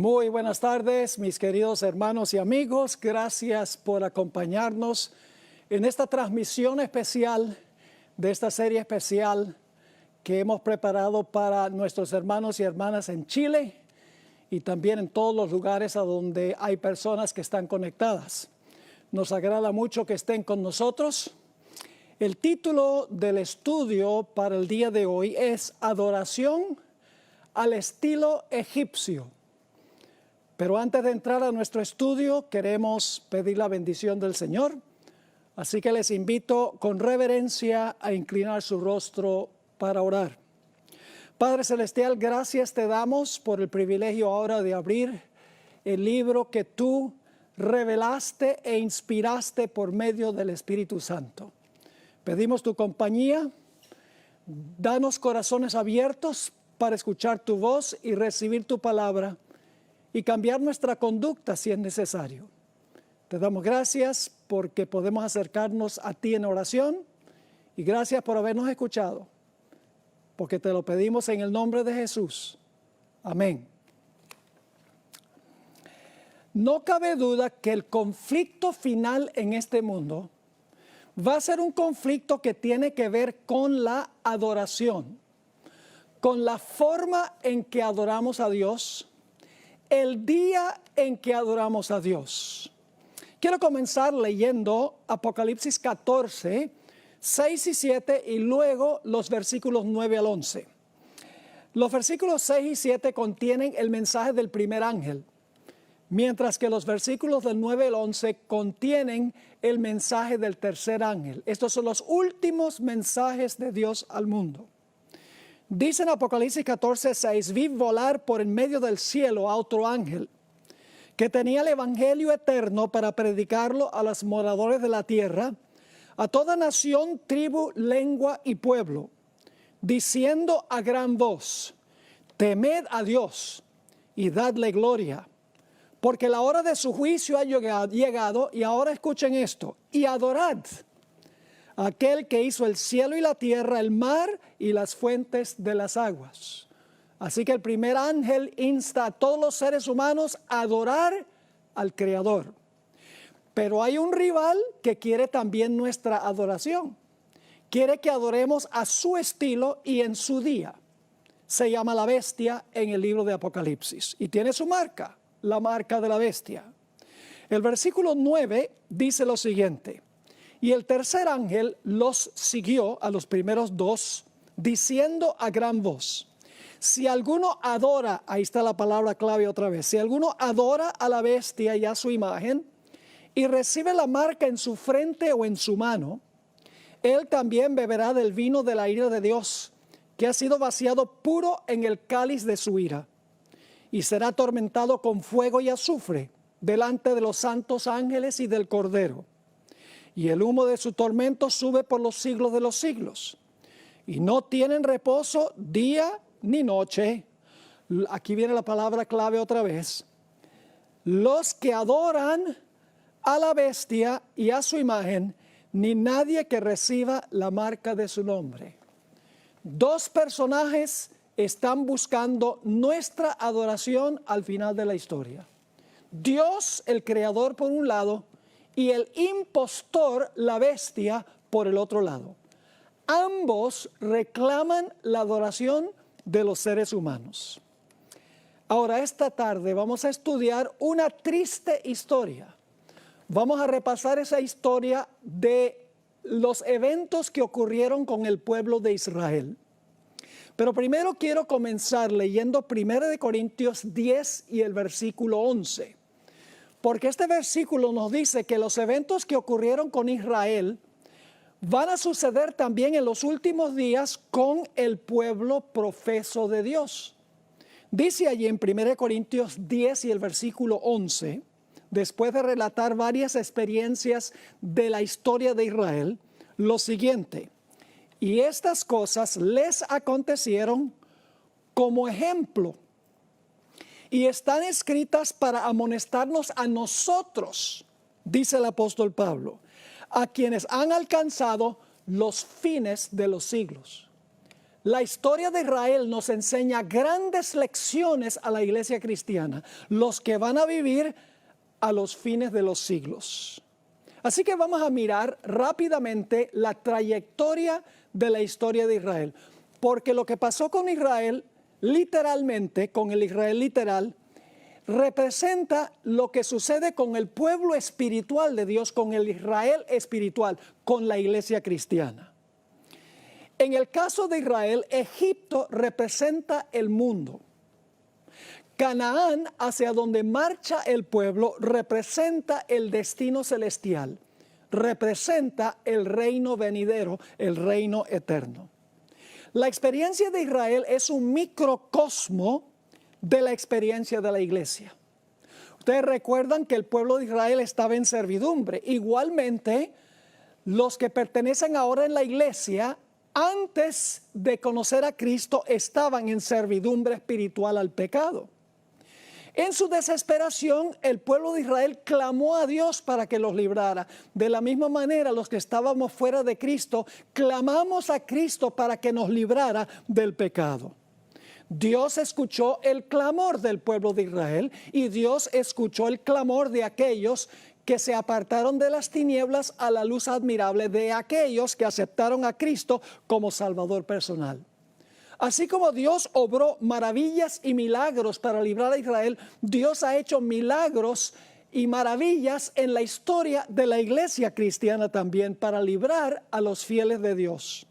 Muy buenas tardes, mis queridos hermanos y amigos. Gracias por acompañarnos en esta transmisión especial de esta serie especial que hemos preparado para nuestros hermanos y hermanas en Chile y también en todos los lugares a donde hay personas que están conectadas. Nos agrada mucho que estén con nosotros. El título del estudio para el día de hoy es Adoración al estilo egipcio. Pero antes de entrar a nuestro estudio, queremos pedir la bendición del Señor. Así que les invito con reverencia a inclinar su rostro para orar. Padre Celestial, gracias te damos por el privilegio ahora de abrir el libro que tú revelaste e inspiraste por medio del Espíritu Santo. Pedimos tu compañía, danos corazones abiertos para escuchar tu voz y recibir tu palabra y cambiar nuestra conducta si es necesario. Te damos gracias porque podemos acercarnos a ti en oración y gracias por habernos escuchado, porque te lo pedimos en el nombre de Jesús. Amén. No cabe duda que el conflicto final en este mundo va a ser un conflicto que tiene que ver con la adoración, con la forma en que adoramos a Dios, el día en que adoramos a Dios. Quiero comenzar leyendo Apocalipsis 14, 6 y 7 y luego los versículos 9 al 11. Los versículos 6 y 7 contienen el mensaje del primer ángel, mientras que los versículos del 9 al 11 contienen el mensaje del tercer ángel. Estos son los últimos mensajes de Dios al mundo. Dice en Apocalipsis 14, 6, vi volar por en medio del cielo a otro ángel que tenía el evangelio eterno para predicarlo a los moradores de la tierra, a toda nación, tribu, lengua y pueblo, diciendo a gran voz, temed a Dios y dadle gloria, porque la hora de su juicio ha llegado, y ahora escuchen esto, y adorad a aquel que hizo el cielo y la tierra, el mar y las fuentes de las aguas. Así que el primer ángel insta a todos los seres humanos a adorar al Creador. Pero hay un rival que quiere también nuestra adoración. Quiere que adoremos a su estilo y en su día. Se llama la bestia en el libro de Apocalipsis y tiene su marca, la marca de la bestia. El versículo 9 dice lo siguiente: y el tercer ángel los siguió a los primeros dos, diciendo a gran voz, si alguno adora, ahí está la palabra clave otra vez, si alguno adora a la bestia y a su imagen, y recibe la marca en su frente o en su mano, él también beberá del vino de la ira de Dios, que ha sido vaciado puro en el cáliz de su ira, y será atormentado con fuego y azufre delante de los santos ángeles y del Cordero. Y el humo de su tormento sube por los siglos de los siglos. Y no tienen reposo día ni noche. Aquí viene la palabra clave otra vez. Los que adoran a la bestia y a su imagen, ni nadie que reciba la marca de su nombre. Dos personajes están buscando nuestra adoración al final de la historia. Dios, el Creador, por un lado, y el impostor, la bestia, por el otro lado. Ambos reclaman la adoración de los seres humanos. Ahora, esta tarde vamos a estudiar una triste historia. Vamos a repasar esa historia de los eventos que ocurrieron con el pueblo de Israel. Pero primero quiero comenzar leyendo 1 Corintios 10 y el versículo 11. Porque este versículo nos dice que los eventos que ocurrieron con Israel van a suceder también en los últimos días con el pueblo profeso de Dios. Dice allí en 1 Corintios 10 y el versículo 11, después de relatar varias experiencias de la historia de Israel, lo siguiente: y estas cosas les acontecieron como ejemplo, y están escritas para amonestarnos a nosotros, dice el apóstol Pablo, a quienes han alcanzado los fines de los siglos. La historia de Israel nos enseña grandes lecciones a la iglesia cristiana, los que van a vivir a los fines de los siglos. Así que vamos a mirar rápidamente la trayectoria de la historia de Israel, porque lo que pasó con Israel, literalmente, con el Israel literal, representa lo que sucede con el pueblo espiritual de Dios, con el Israel espiritual, con la iglesia cristiana. En el caso de Israel, Egipto representa el mundo. Canaán, hacia donde marcha el pueblo, representa el destino celestial, representa el reino venidero, el reino eterno. La experiencia de Israel es un microcosmo de la experiencia de la iglesia. Ustedes recuerdan que el pueblo de Israel estaba en servidumbre. Igualmente, los que pertenecen ahora en la iglesia, antes de conocer a Cristo, estaban en servidumbre espiritual al pecado. En su desesperación, el pueblo de Israel clamó a Dios para que los librara. De la misma manera, los que estábamos fuera de Cristo, clamamos a Cristo para que nos librara del pecado. Dios escuchó el clamor del pueblo de Israel y Dios escuchó el clamor de aquellos que se apartaron de las tinieblas a la luz admirable, de aquellos que aceptaron a Cristo como Salvador personal. Así como Dios obró maravillas y milagros para librar a Israel, Dios ha hecho milagros y maravillas en la historia de la iglesia cristiana también para librar a los fieles de Dios.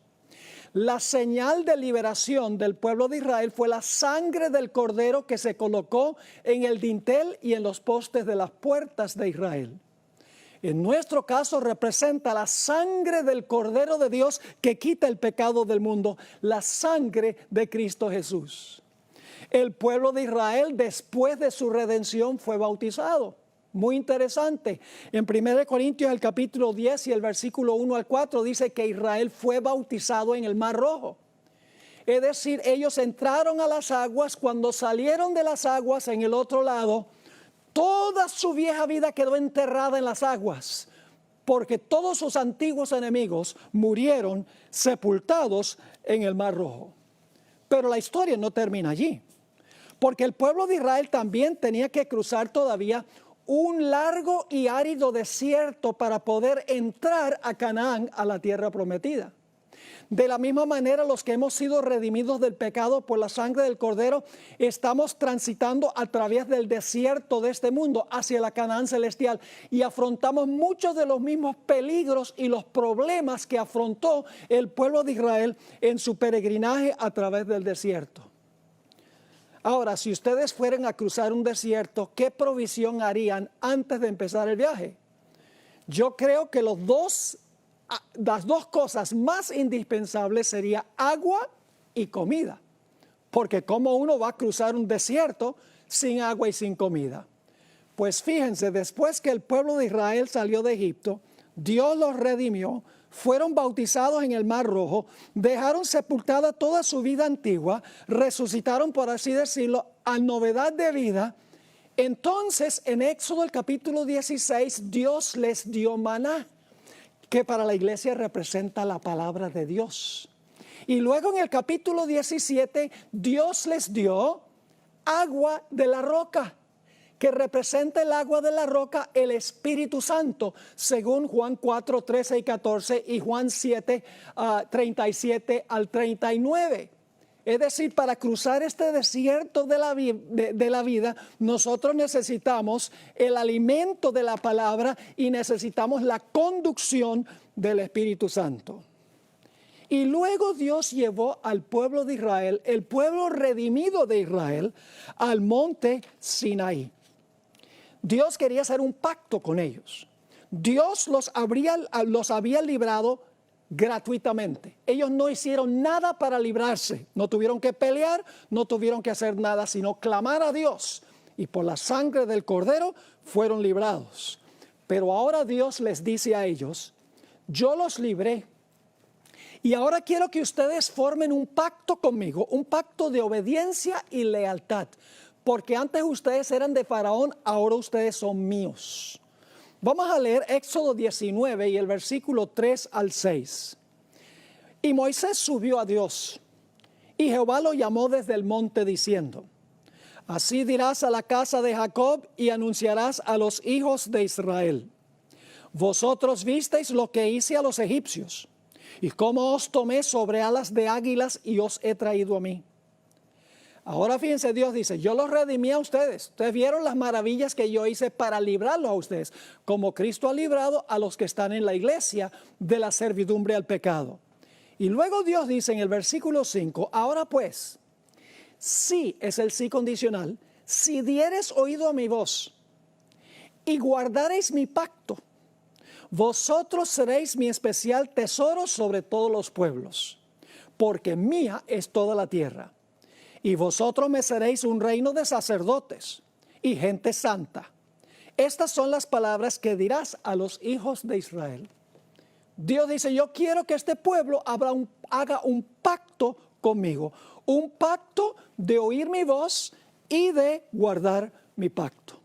La señal de liberación del pueblo de Israel fue la sangre del cordero que se colocó en el dintel y en los postes de las puertas de Israel. En nuestro caso representa la sangre del Cordero de Dios que quita el pecado del mundo, la sangre de Cristo Jesús. El pueblo de Israel, después de su redención, fue bautizado. Muy interesante. En 1 Corintios, el capítulo 10 y el versículo 1 al 4, dice que Israel fue bautizado en el Mar Rojo. Es decir, ellos entraron a las aguas, cuando salieron de las aguas en el otro lado, toda su vieja vida quedó enterrada en las aguas, porque todos sus antiguos enemigos murieron sepultados en el Mar Rojo. Pero la historia no termina allí, porque el pueblo de Israel también tenía que cruzar todavía un largo y árido desierto para poder entrar a Canaán, a la tierra prometida. De la misma manera, los que hemos sido redimidos del pecado por la sangre del Cordero, estamos transitando a través del desierto de este mundo hacia la Canaán celestial y afrontamos muchos de los mismos peligros y los problemas que afrontó el pueblo de Israel en su peregrinaje a través del desierto. Ahora, si ustedes fueran a cruzar un desierto, ¿qué provisión harían antes de empezar el viaje? Yo creo que las dos cosas más indispensables serían agua y comida. Porque ¿cómo uno va a cruzar un desierto sin agua y sin comida? Pues fíjense, después que el pueblo de Israel salió de Egipto, Dios los redimió, fueron bautizados en el Mar Rojo, dejaron sepultada toda su vida antigua, resucitaron, por así decirlo, a novedad de vida. Entonces, en Éxodo el capítulo 16, Dios les dio maná, que para la iglesia representa la palabra de Dios. Y luego en el capítulo 17, Dios les dio agua de la roca, que representa el agua de la roca, el Espíritu Santo, según Juan 4, 13 y 14 y Juan 7, 37 al 39. Es decir, para cruzar este desierto de la vida, nosotros necesitamos el alimento de la palabra y necesitamos la conducción del Espíritu Santo. Y luego Dios llevó al pueblo de Israel, el pueblo redimido de Israel, al monte Sinaí. Dios quería hacer un pacto con ellos. Dios los había librado gratuitamente. Ellos no hicieron nada para librarse, no tuvieron que pelear, no tuvieron que hacer nada, sino clamar a Dios. Y por la sangre del Cordero fueron librados. Pero ahora Dios les dice a ellos, yo los libré. Y ahora quiero que ustedes formen un pacto conmigo, un pacto de obediencia y lealtad. Porque antes ustedes eran de Faraón, ahora ustedes son míos. Vamos a leer Éxodo 19 y el versículo 3 al 6. Y Moisés subió a Dios Y Jehová lo llamó desde el monte diciendo: así dirás a la casa de Jacob y anunciarás a los hijos de Israel: vosotros visteis lo que hice a los egipcios, y cómo os tomé sobre alas de águilas y os he traído a mí. Ahora fíjense, Dios dice: yo los redimí a ustedes. Ustedes vieron las maravillas que yo hice para librarlos a ustedes, como Cristo ha librado a los que están en la iglesia de la servidumbre al pecado. Y luego Dios dice en el versículo 5: ahora pues, sí, es el sí condicional, si dieres oído a mi voz y guardareis mi pacto, vosotros seréis mi especial tesoro sobre todos los pueblos, porque mía es toda la tierra. Y vosotros me seréis un reino de sacerdotes y gente santa. Estas son las palabras que dirás a los hijos de Israel. Dios dice: yo quiero que este pueblo haga un pacto conmigo, un pacto de oír mi voz y de guardar mi pacto.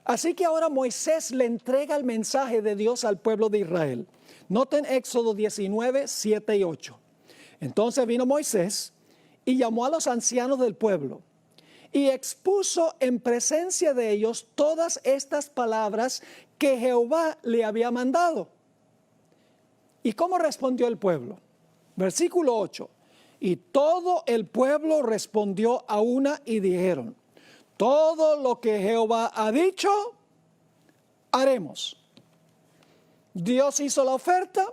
Así que ahora Moisés le entrega el mensaje de Dios al pueblo de Israel. Noten Éxodo 19, 7 y 8. Entonces vino Moisés y llamó a los ancianos del pueblo y expuso en presencia de ellos todas estas palabras que Jehová le había mandado. ¿Y cómo respondió el pueblo? Versículo 8. Y todo el pueblo respondió a una y dijeron: todo lo que Jehová ha dicho, haremos. Dios hizo la oferta,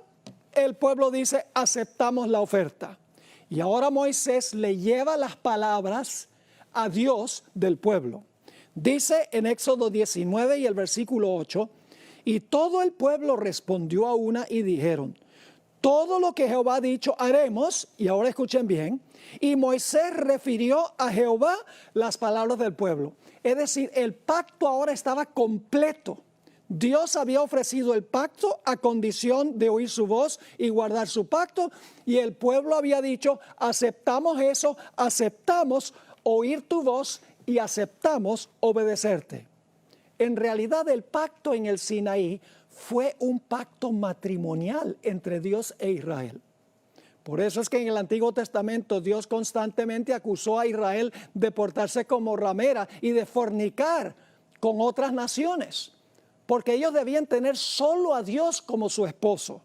el pueblo dice: aceptamos la oferta. Y ahora Moisés le lleva las palabras a Dios del pueblo. Dice en Éxodo 19 y el versículo 8: y todo el pueblo respondió a una y dijeron: todo lo que Jehová ha dicho haremos. Y ahora escuchen bien: y Moisés refirió a Jehová las palabras del pueblo. Es decir, el pacto ahora estaba completo. Dios había ofrecido el pacto a condición de oír su voz y guardar su pacto. Y el pueblo había dicho: aceptamos eso, aceptamos oír tu voz y aceptamos obedecerte. En realidad, el pacto en el Sinaí fue un pacto matrimonial entre Dios e Israel. Por eso es que en el Antiguo Testamento Dios constantemente acusó a Israel de portarse como ramera y de fornicar con otras naciones, porque ellos debían tener solo a Dios como su esposo.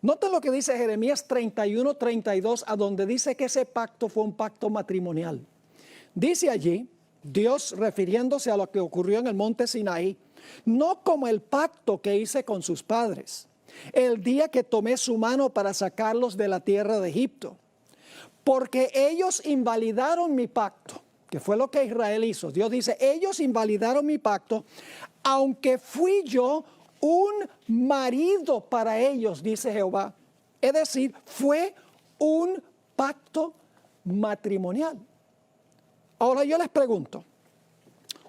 Noten lo que dice Jeremías 31, 32, a donde dice que ese pacto fue un pacto matrimonial. Dice allí Dios, refiriéndose a lo que ocurrió en el monte Sinaí: no como el pacto que hice con sus padres, el día que tomé su mano para sacarlos de la tierra de Egipto, porque ellos invalidaron mi pacto, que fue lo que Israel hizo. Dios dice: ellos invalidaron mi pacto, aunque fui yo un marido para ellos, dice Jehová. Es decir, fue un pacto matrimonial. Ahora yo les pregunto: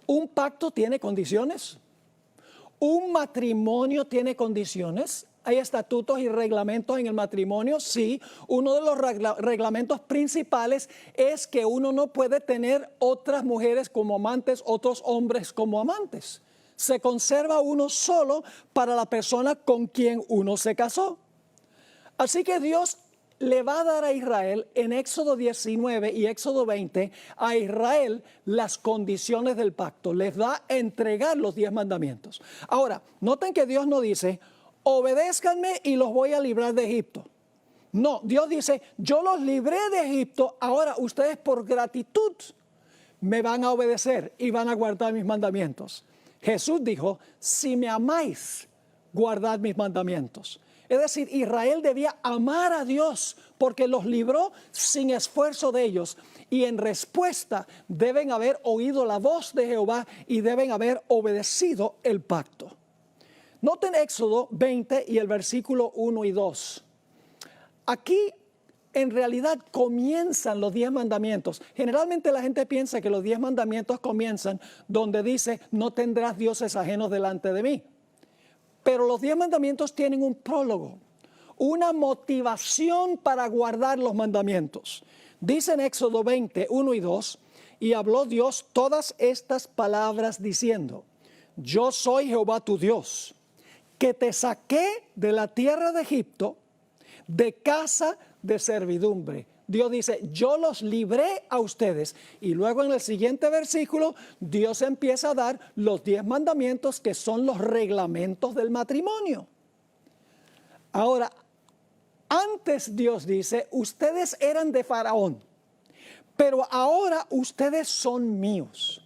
¿un pacto tiene condiciones? ¿Un matrimonio tiene condiciones? ¿Hay estatutos y reglamentos en el matrimonio? Sí. Uno de los reglamentos principales es que uno no puede tener otras mujeres como amantes, otros hombres como amantes. Se conserva uno solo para la persona con quien uno se casó. Así que Dios le va a dar a Israel en Éxodo 19 y Éxodo 20, a Israel las condiciones del pacto. Les va a entregar los 10 mandamientos. Ahora, noten que Dios no dice: obedézcanme y los voy a librar de Egipto. No, Dios dice: yo los libré de Egipto, ahora ustedes por gratitud me van a obedecer y van a guardar mis mandamientos. Jesús dijo: si me amáis, guardad mis mandamientos. Es decir, Israel debía amar a Dios porque los libró sin esfuerzo de ellos. Y en respuesta deben haber oído la voz de Jehová y deben haber obedecido el pacto. Noten Éxodo 20 y el versículo 1 y 2. Aquí en realidad comienzan los 10 mandamientos. Generalmente la gente piensa que los 10 mandamientos comienzan donde dice: no tendrás dioses ajenos delante de mí. Pero los 10 mandamientos tienen un prólogo, una motivación para guardar los mandamientos. Dice en Éxodo 20, 1 y 2: y habló Dios todas estas palabras diciendo: yo soy Jehová tu Dios, que te saqué de la tierra de Egipto, de casa de servidumbre. Dios dice, yo los libré a ustedes. Y luego en el siguiente versículo, Dios empieza a dar los 10 mandamientos que son los reglamentos del matrimonio. Ahora, antes Dios dice, ustedes eran de Faraón, pero ahora ustedes son míos.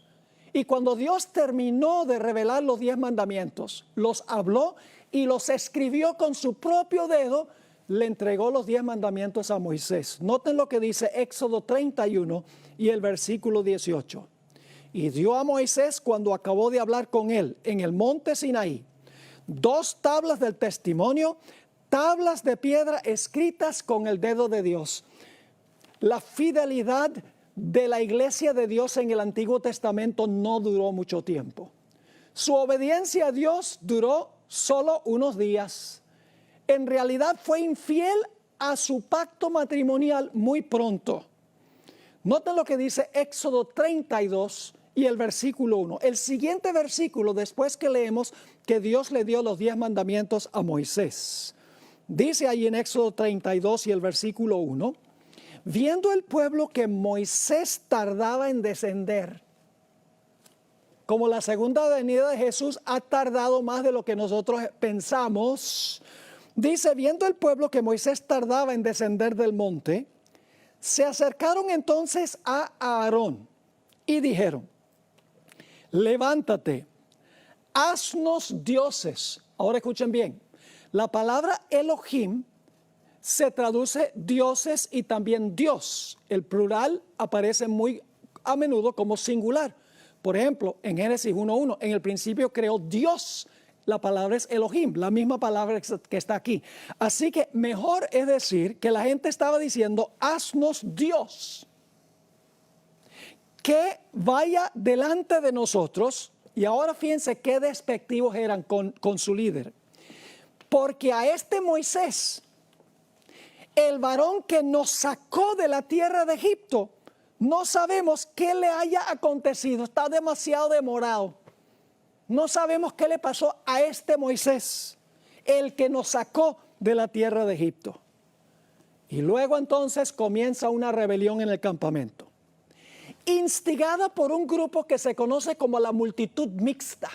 Y cuando Dios terminó de revelar los 10 mandamientos, los habló y los escribió con su propio dedo, le entregó los 10 mandamientos a Moisés. Noten lo que dice Éxodo 31 y el versículo 18. Y dio a Moisés, cuando acabó de hablar con él en el monte Sinaí, 2 tablas del testimonio, tablas de piedra escritas con el dedo de Dios. La fidelidad de la iglesia de Dios en el Antiguo Testamento no duró mucho tiempo. Su obediencia a Dios duró solo unos días. En realidad fue infiel a su pacto matrimonial muy pronto. Noten lo que dice Éxodo 32 y el versículo 1. El siguiente versículo, después que leemos que Dios le dio los 10 mandamientos a Moisés. Dice ahí en Éxodo 32 y el versículo 1. Viendo el pueblo que Moisés tardaba en descender, como la segunda venida de Jesús ha tardado más de lo que nosotros pensamos, dice, viendo el pueblo que Moisés tardaba en descender del monte, se acercaron entonces a Aarón y dijeron, levántate, haznos dioses. Ahora escuchen bien, la palabra Elohim se traduce dioses y también Dios. El plural aparece muy a menudo como singular. Por ejemplo, en Génesis 1:1, en el principio creó Dios. La palabra es Elohim, la misma palabra que está aquí. Así que mejor es decir que la gente estaba diciendo, haznos Dios, que vaya delante de nosotros. Y ahora fíjense qué despectivos eran con su líder. Porque a este Moisés, el varón que nos sacó de la tierra de Egipto, no sabemos qué le haya acontecido, está demasiado demorado. No sabemos qué le pasó a este Moisés, el que nos sacó de la tierra de Egipto. Y luego entonces comienza una rebelión en el campamento, instigada por un grupo que se conoce como la multitud mixta.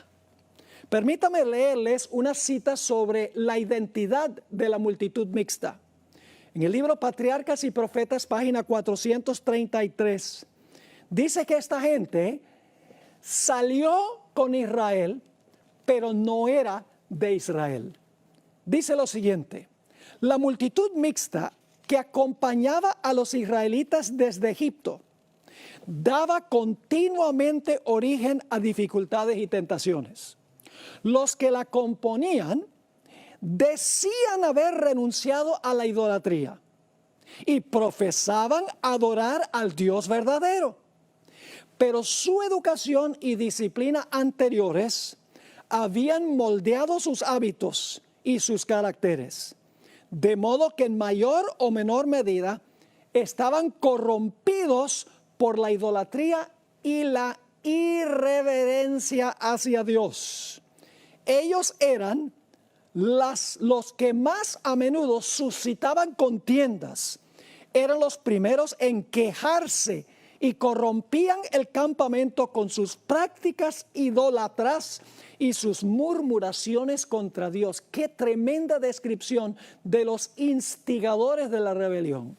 Permítame leerles una cita sobre la identidad de la multitud mixta. En el libro Patriarcas y Profetas, página 433, dice que esta gente salió con Israel, pero no era de Israel. Dice lo siguiente, la multitud mixta que acompañaba a los israelitas desde Egipto daba continuamente origen a dificultades y tentaciones. Los que la componían decían haber renunciado a la idolatría y profesaban adorar al Dios verdadero. Pero su educación y disciplina anteriores habían moldeado sus hábitos y sus caracteres, de modo que en mayor o menor medida estaban corrompidos por la idolatría y la irreverencia hacia Dios. Ellos eran los que más a menudo suscitaban contiendas, eran los primeros en quejarse y corrompían el campamento con sus prácticas idólatras y sus murmuraciones contra Dios. Qué tremenda descripción de los instigadores de la rebelión.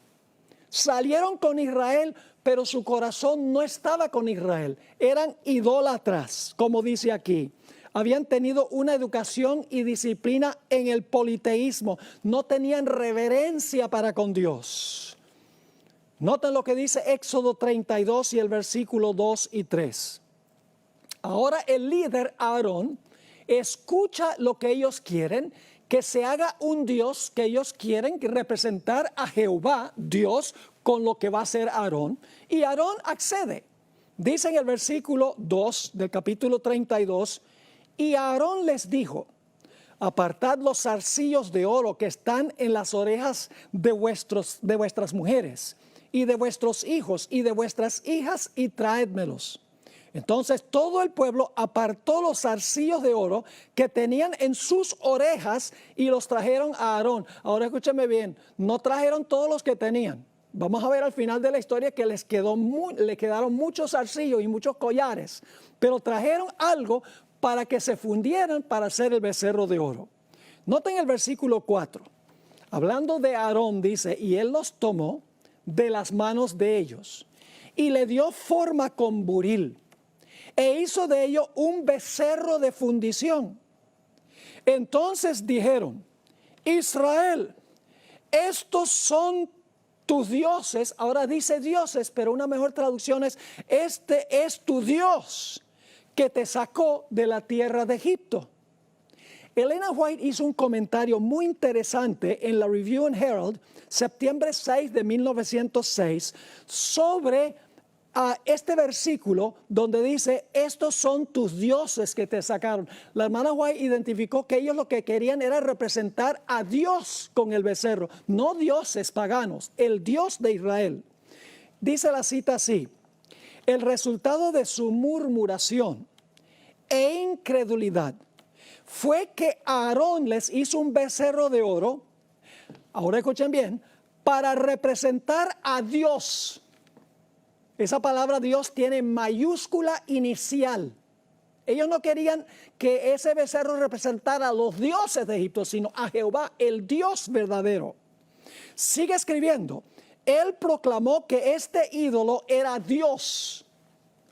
Salieron con Israel, pero su corazón no estaba con Israel. Eran idólatras, como dice aquí. Habían tenido una educación y disciplina en el politeísmo. No tenían reverencia para con Dios. Noten lo que dice Éxodo 32 y el versículo 2 y 3. Ahora el líder Aarón escucha lo que ellos quieren, que se haga un Dios que ellos quieren, que representar a Jehová, Dios, con lo que va a hacer Aarón. Y Aarón accede. Dice en el versículo 2 del capítulo 32, y Aarón les dijo, apartad los zarcillos de oro que están en las orejas de vuestras mujeres y de vuestros hijos y de vuestras hijas y traédmelos. Entonces todo el pueblo apartó los zarcillos de oro que tenían en sus orejas y los trajeron a Aarón. Ahora escúcheme bien, no trajeron todos los que tenían. Vamos a ver al final de la historia que le quedaron muchos zarcillos y muchos collares, pero trajeron algo para que se fundieran para hacer el becerro de oro. Noten el versículo 4. Hablando de Aarón, dice, y él los tomó de las manos de ellos y le dio forma con buril e hizo de ello un becerro de fundición. Entonces dijeron, Israel, estos son tus dioses. Ahora dice dioses, pero una mejor traducción es, este es tu Dios que te sacó de la tierra de Egipto. Elena White hizo un comentario muy interesante en la Review and Herald, septiembre 6 de 1906, sobre este versículo donde dice, estos son tus dioses que te sacaron. La hermana White identificó que ellos lo que querían era representar a Dios con el becerro, no dioses paganos, el Dios de Israel. Dice la cita así, el resultado de su murmuración e incredulidad fue que Aarón les hizo un becerro de oro, ahora escuchen bien, para representar a Dios. Esa palabra Dios tiene mayúscula inicial. Ellos no querían que ese becerro representara a los dioses de Egipto, sino a Jehová, el Dios verdadero. Sigue escribiendo, él proclamó que este ídolo era Dios.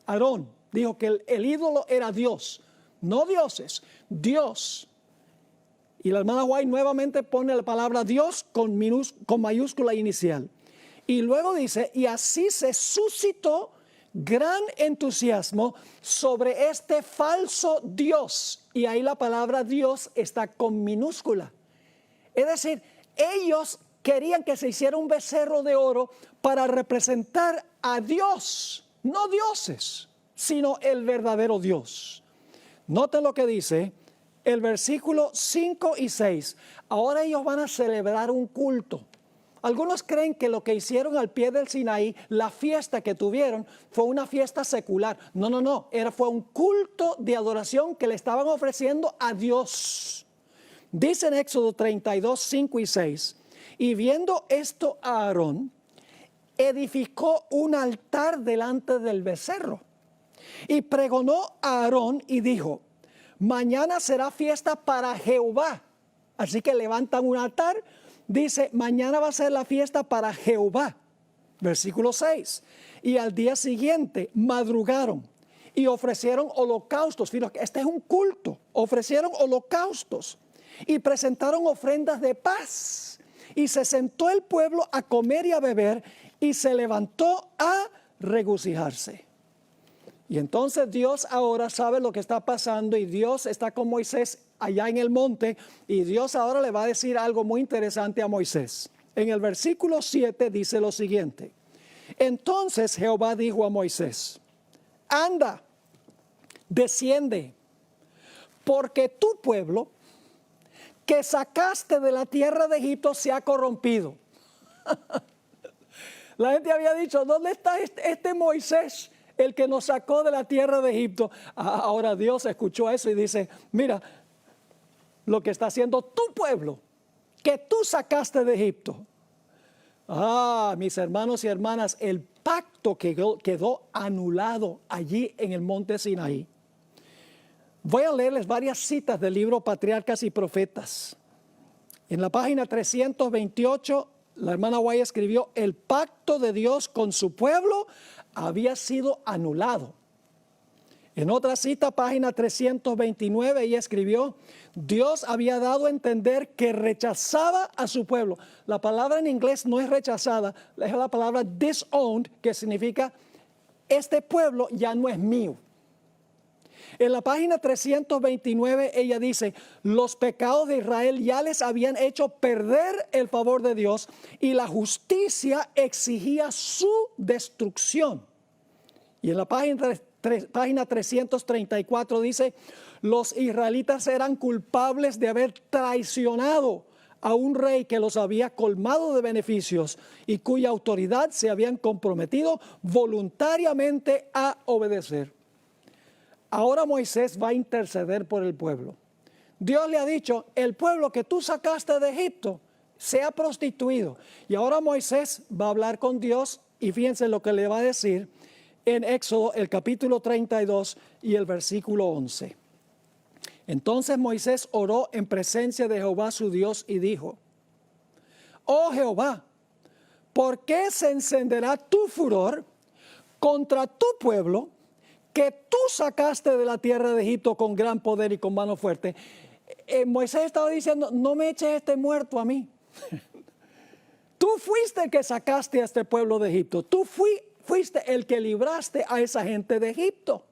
Aarón dijo que el ídolo era Dios, no dioses, Dios. Y la hermana White nuevamente pone la palabra Dios con mayúscula inicial. Y luego dice, y así se suscitó gran entusiasmo sobre este falso Dios. Y ahí la palabra Dios está con minúscula. Es decir, ellos querían que se hiciera un becerro de oro para representar a Dios, no dioses, sino el verdadero Dios. Noten lo que dice el versículo 5 y 6. Ahora ellos van a celebrar un culto. Algunos creen que lo que hicieron al pie del Sinaí, la fiesta que tuvieron, fue una fiesta secular. No. Fue un culto de adoración que le estaban ofreciendo a Dios. Dice en Éxodo 32, 5 y 6. Y viendo esto a Aarón, edificó un altar delante del becerro. Y pregonó a Aarón y dijo, mañana será fiesta para Jehová. Así que levantan un altar. Dice, mañana va a ser la fiesta para Jehová. Versículo 6. Y al día siguiente madrugaron y ofrecieron holocaustos. Fíjate, este es un culto. Ofrecieron holocaustos y presentaron ofrendas de paz. Y se sentó el pueblo a comer y a beber y se levantó a regocijarse. Y entonces Dios ahora sabe lo que está pasando y Dios está con Moisés allá en el monte y Dios ahora le va a decir algo muy interesante a Moisés. En el versículo 7 dice lo siguiente. Entonces Jehová dijo a Moisés, anda, desciende, porque tu pueblo que sacaste de la tierra de Egipto se ha corrompido. La gente había dicho, ¿dónde está este Moisés? El que nos sacó de la tierra de Egipto. Ahora Dios escuchó eso y dice, mira, lo que está haciendo tu pueblo, que tú sacaste de Egipto. Mis hermanos y hermanas, el pacto quedó anulado allí en el monte Sinaí. Voy a leerles varias citas del libro Patriarcas y Profetas. En la página 328, la hermana White escribió, el pacto de Dios con su pueblo había sido anulado. En otra cita, página 329, ella escribió, Dios había dado a entender que rechazaba a su pueblo. La palabra en inglés no es rechazada, es la palabra disowned, que significa, este pueblo ya no es mío. En la página 329 ella dice, los pecados de Israel ya les habían hecho perder el favor de Dios y la justicia exigía su destrucción. Y en la página 334 dice, los israelitas eran culpables de haber traicionado a un rey que los había colmado de beneficios y cuya autoridad se habían comprometido voluntariamente a obedecer. Ahora Moisés va a interceder por el pueblo. Dios le ha dicho, el pueblo que tú sacaste de Egipto se ha prostituido. Y ahora Moisés va a hablar con Dios y fíjense lo que le va a decir en Éxodo, el capítulo 32 y el versículo 11. Entonces Moisés oró en presencia de Jehová su Dios y dijo: oh Jehová, ¿por qué se encenderá tu furor contra tu pueblo que tú sacaste de la tierra de Egipto con gran poder y con mano fuerte? Moisés estaba diciendo: no me eches este muerto a mí. Tú fuiste el que sacaste a este pueblo de Egipto. Tú fuiste el que libraste a esa gente de Egipto.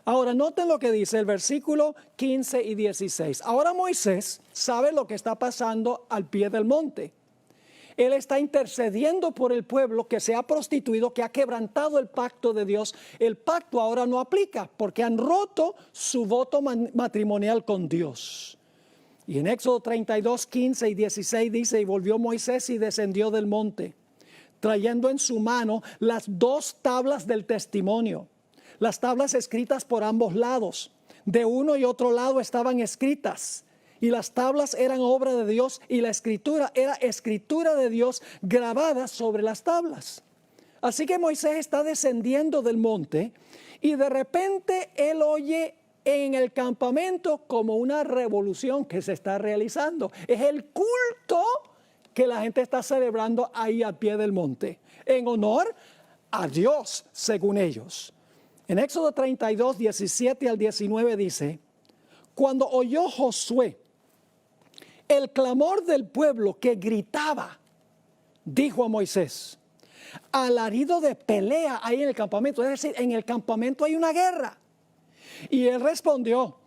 Ahora noten lo que dice el versículo 15 y 16. Ahora Moisés sabe lo que está pasando al pie del monte. Él está intercediendo por el pueblo que se ha prostituido, que ha quebrantado el pacto de Dios. El pacto ahora no aplica porque han roto su voto matrimonial con Dios. Y en Éxodo 32, 15 y 16 dice: y volvió Moisés y descendió del monte, trayendo en su mano las 2 tablas del testimonio, las tablas escritas por ambos lados. De uno y otro lado estaban escritas, y las tablas eran obra de Dios, y la escritura era escritura de Dios grabada sobre las tablas. Así que Moisés está descendiendo del monte, y de repente él oye en el campamento como una revolución que se está realizando. Es el culto que la gente está celebrando ahí al pie del monte, en honor a Dios, según ellos. En Éxodo 32, 17 al 19 dice: cuando oyó Josué el clamor del pueblo que gritaba, dijo a Moisés: alarido de pelea hay en el campamento, es decir, en el campamento hay una guerra. Y él respondió,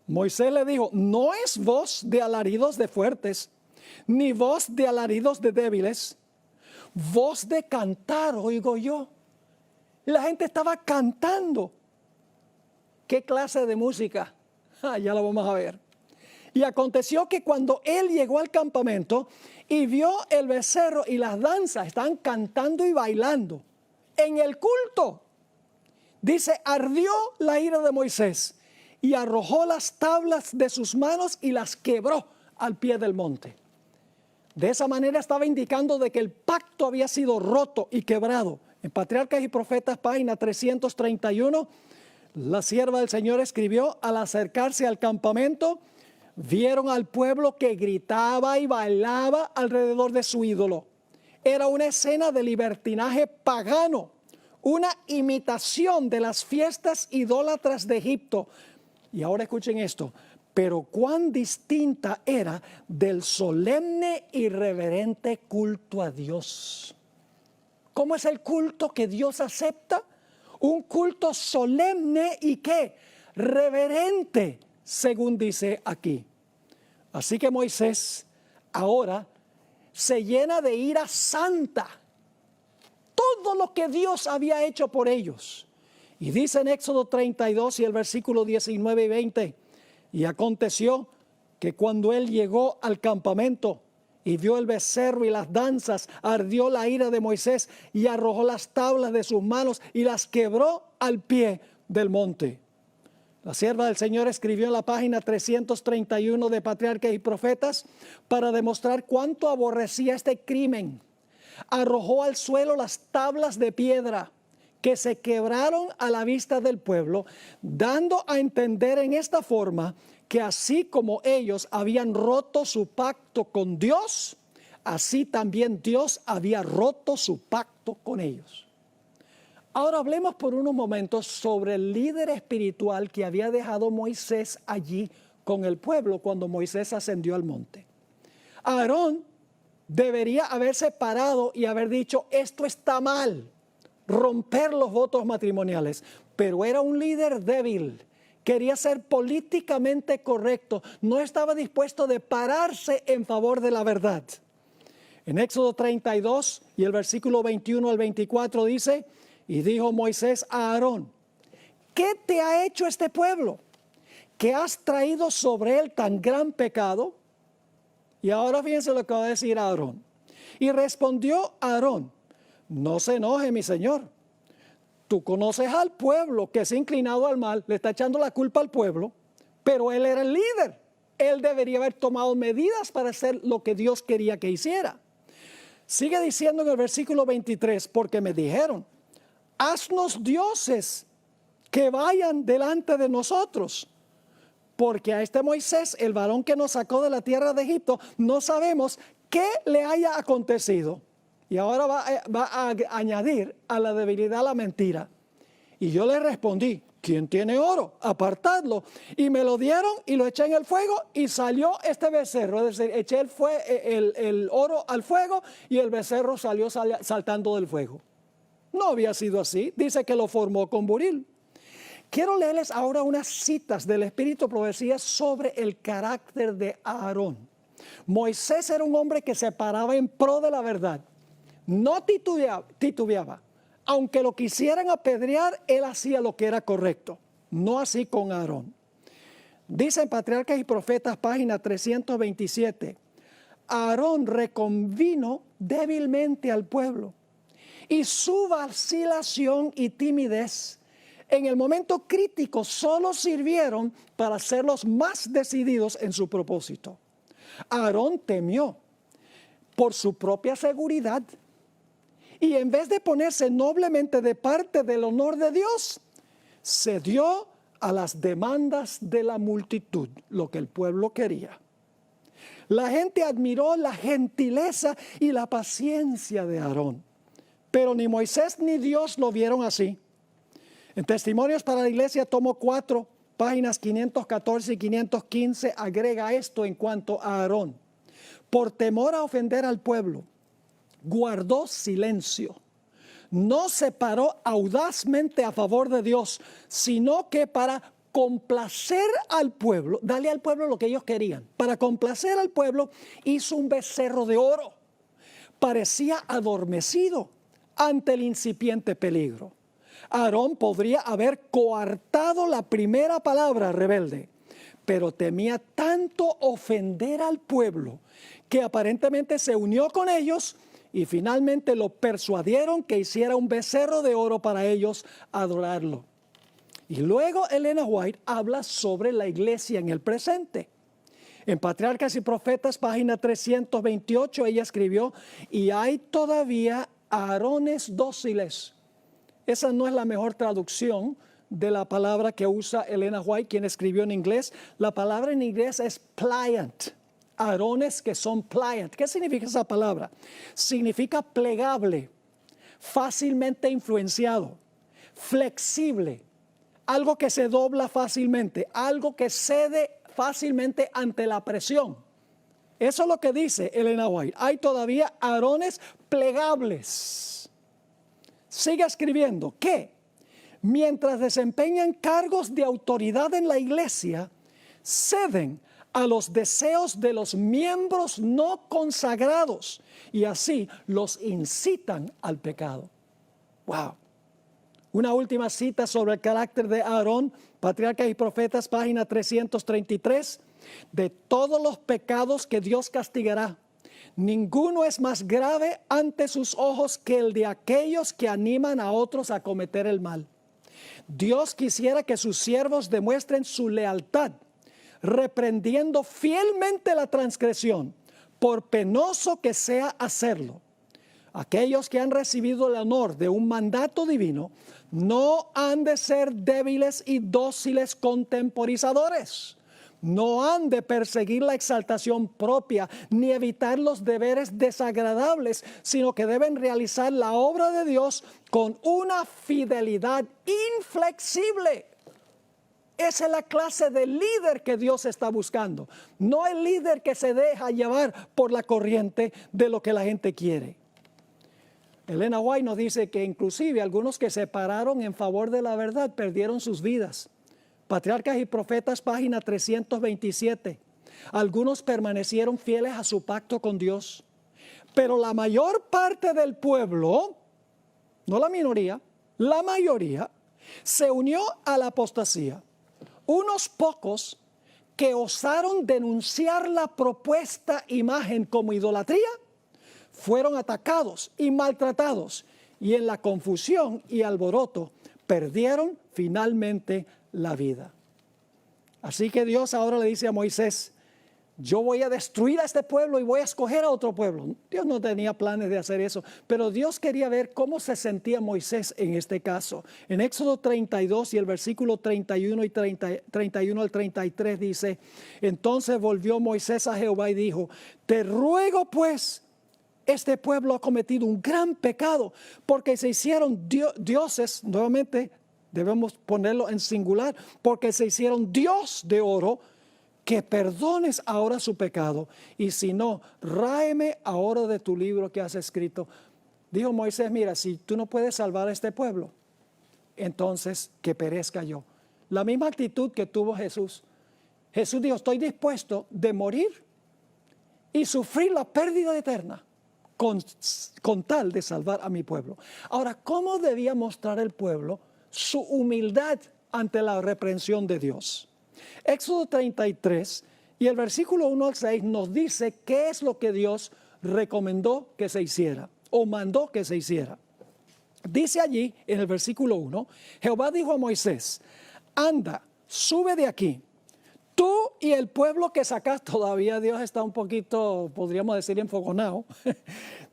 Moisés le dijo: no es voz de alaridos de fuertes, ni voz de alaridos de débiles, voz de cantar oigo yo. La gente estaba cantando. ¿Qué clase de música? Ya lo vamos a ver. Y aconteció que cuando él llegó al campamento y vio el becerro y las danzas, estaban cantando y bailando en el culto. Dice: ardió la ira de Moisés y arrojó las tablas de sus manos y las quebró al pie del monte. De esa manera estaba indicando de que el pacto había sido roto y quebrado. En Patriarcas y Profetas, página 331, la sierva del Señor escribió: al acercarse al campamento, vieron al pueblo que gritaba y bailaba alrededor de su ídolo. Era una escena de libertinaje pagano, una imitación de las fiestas idólatras de Egipto. Y ahora escuchen esto: pero cuán distinta era del solemne y reverente culto a Dios. ¿Cómo es el culto que Dios acepta? Un culto solemne y ¿qué? Reverente, según dice aquí. Así que Moisés ahora se llena de ira santa. Todo lo que Dios había hecho por ellos. Y dice en Éxodo 32 y el versículo 19 y 20: y aconteció que cuando él llegó al campamento y vio el becerro y las danzas, ardió la ira de Moisés y arrojó las tablas de sus manos y las quebró al pie del monte. La sierva del Señor escribió en la página 331 de Patriarcas y Profetas para demostrar cuánto aborrecía este crimen. Arrojó al suelo las tablas de piedra que se quebraron a la vista del pueblo, dando a entender en esta forma que así como ellos habían roto su pacto con Dios, así también Dios había roto su pacto con ellos. Ahora hablemos por unos momentos sobre el líder espiritual que había dejado Moisés allí con el pueblo cuando Moisés ascendió al monte. Aarón debería haberse parado y haber dicho: esto está mal, romper los votos matrimoniales. Pero era un líder débil, quería ser políticamente correcto, no estaba dispuesto de pararse en favor de la verdad. En Éxodo 32 y el versículo 21 al 24 dice: y dijo Moisés a Aarón: ¿qué te ha hecho este pueblo, que has traído sobre él tan gran pecado? Y ahora fíjense lo que va a decir Aarón. Y respondió Aarón: no se enoje, mi señor. Tú conoces al pueblo que se ha inclinado al mal, le está echando la culpa al pueblo, pero él era el líder. Él debería haber tomado medidas para hacer lo que Dios quería que hiciera. Sigue diciendo en el versículo 23, porque me dijeron, haznos dioses que vayan delante de nosotros. Porque a este Moisés, el varón que nos sacó de la tierra de Egipto, no sabemos qué le haya acontecido. Y ahora va a añadir a la debilidad la mentira. Y yo le respondí, ¿quién tiene oro? Apartadlo. Y me lo dieron y lo eché en el fuego y salió este becerro. Es decir, eché el oro al fuego y el becerro salió saltando del fuego. No había sido así. Dice que lo formó con buril. Quiero leerles ahora unas citas del Espíritu Profecía sobre el carácter de Aarón. Moisés era un hombre que se paraba en pro de la verdad. No titubeaba. Aunque lo quisieran apedrear, él hacía lo que era correcto. No así con Aarón. Dice en Patriarcas y Profetas, página 327. Aarón reconvino débilmente al pueblo. Y su vacilación y timidez en el momento crítico solo sirvieron para hacerlos más decididos en su propósito. Aarón temió por su propia seguridad y en vez de ponerse noblemente de parte del honor de Dios, cedió a las demandas de la multitud, lo que el pueblo quería. La gente admiró la gentileza y la paciencia de Aarón, pero ni Moisés ni Dios lo vieron así. En Testimonios para la Iglesia, tomo 4, páginas 514 y 515, agrega esto en cuanto a Aarón. Por temor a ofender al pueblo, guardó silencio. No se paró audazmente a favor de Dios, sino que para complacer al pueblo, darle al pueblo lo que ellos querían. Para complacer al pueblo, hizo un becerro de oro. Parecía adormecido ante el incipiente peligro. Aarón podría haber coartado la primera palabra rebelde, pero temía tanto ofender al pueblo que aparentemente se unió con ellos y finalmente lo persuadieron que hiciera un becerro de oro para ellos adorarlo. Y luego Elena White habla sobre la iglesia en el presente. En Patriarcas y Profetas, página 328, ella escribió, y hay todavía Aarones dóciles. Esa no es la mejor traducción de la palabra que usa Elena White, quien escribió en inglés. La palabra en inglés es pliant. Aarones que son pliant. ¿Qué significa esa palabra? Significa plegable, fácilmente influenciado, flexible, algo que se dobla fácilmente, algo que cede fácilmente ante la presión. Eso es lo que dice Elena White. Hay todavía Aarones plegables. Sigue escribiendo que mientras desempeñan cargos de autoridad en la iglesia, ceden a los deseos de los miembros no consagrados y así los incitan al pecado. ¡Wow! Una última cita sobre el carácter de Aarón, Patriarcas y Profetas, página 333. De todos los pecados que Dios castigará, ninguno es más grave ante sus ojos que el de aquellos que animan a otros a cometer el mal. Dios quisiera que sus siervos demuestren su lealtad, reprendiendo fielmente la transgresión, por penoso que sea hacerlo. Aquellos que han recibido el honor de un mandato divino no han de ser débiles y dóciles contemporizadores. No han de perseguir la exaltación propia ni evitar los deberes desagradables, sino que deben realizar la obra de Dios con una fidelidad inflexible. Esa es la clase de líder que Dios está buscando. No el líder que se deja llevar por la corriente de lo que la gente quiere. Elena White nos dice que inclusive algunos que se pararon en favor de la verdad perdieron sus vidas. Patriarcas y Profetas, página 327. Algunos permanecieron fieles a su pacto con Dios, pero la mayor parte del pueblo, no la minoría, la mayoría, se unió a la apostasía. Unos pocos que osaron denunciar la propuesta imagen como idolatría, fueron atacados y maltratados, y en la confusión y alboroto perdieron finalmente la vida. Así que Dios ahora le dice a Moisés, yo voy a destruir a este pueblo y voy a escoger a otro pueblo. Dios no tenía planes de hacer eso, pero Dios quería ver cómo se sentía Moisés en este caso. En Éxodo 32 y el versículo 31 y 31 al 33 dice, entonces volvió Moisés a Jehová y dijo, te ruego pues, este pueblo ha cometido un gran pecado, porque se hicieron dioses, nuevamente debemos ponerlo en singular, porque se hicieron Dios de oro, que perdones ahora su pecado, y si no, ráeme ahora de tu libro que has escrito. Dijo Moisés, mira, si tú no puedes salvar a este pueblo, entonces que perezca yo. La misma actitud que tuvo Jesús. Jesús dijo, estoy dispuesto de morir y sufrir la pérdida eterna con tal de salvar a mi pueblo. Ahora, ¿cómo debía mostrar el pueblo su humildad ante la reprensión de Dios? Éxodo 33 y el versículo 1 al 6 nos dice qué es lo que Dios recomendó que se hiciera o mandó que se hiciera. Dice allí en el versículo 1, Jehová dijo a Moisés, anda, sube de aquí, tú y el pueblo que sacas. Todavía Dios está un poquito, podríamos decir, enfogonado.